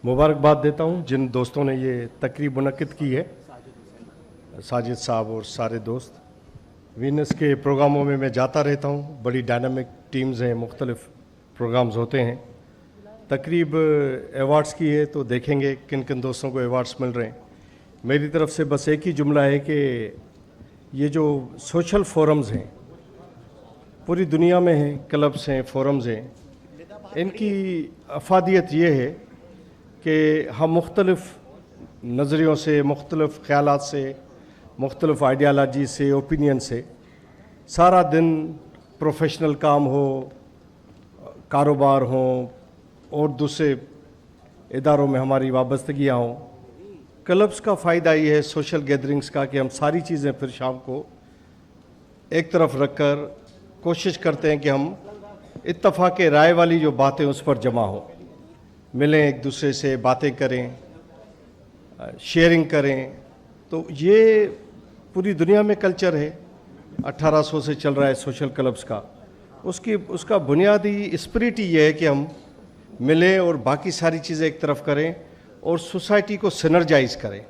मुबारकबाद देता हूँ जिन दोस्तों ने ये तकरीब मुनक्किद की है, साजिद साहब और सारे दोस्त। वीनस के प्रोग्रामों में मैं जाता रहता हूँ, बड़ी डायनामिक टीम्स हैं, मुख्तलिफ प्रोग्राम्स होते हैं। तकरीब एवार्ड्स की है तो देखेंगे किन किन दोस्तों को एवार्ड्स मिल रहे हैं। मेरी तरफ से बस एक ही जुमला है कि ये जो सोशल फोरम्स हैं पूरी दुनिया में हैं, क्लब्स हैं, फोरम्स हैं, इनकी अफादियत ये है कि हम मुख्तलिफ नज़रियों से, मुख्तलिफ ख़यालात से, मुख्तलिफ आइडियालॉजी से, ओपिनियन से सारा दिन प्रोफेशनल काम हो, कारोबार हो और दूसरे इदारों में हमारी वाबस्तगियाँ हों। क्लब्स का फ़ायदा ये है सोशल गैदरिंग्स का कि हम सारी चीज़ें फिर शाम को एक तरफ रख कर कोशिश करते हैं कि हम इत्तफ़ाक़ राय वाली जो बातें उस पर जमा हो, मिलें, एक दूसरे से बातें करें, शेयरिंग करें। तो ये पूरी दुनिया में कल्चर है, 1800 से चल रहा है सोशल क्लब्स का। उसका बुनियादी स्पिरिट ही ये है कि हम मिलें और बाकी सारी चीज़ें एक तरफ करें और सोसाइटी को सिनर्जाइज़ करें।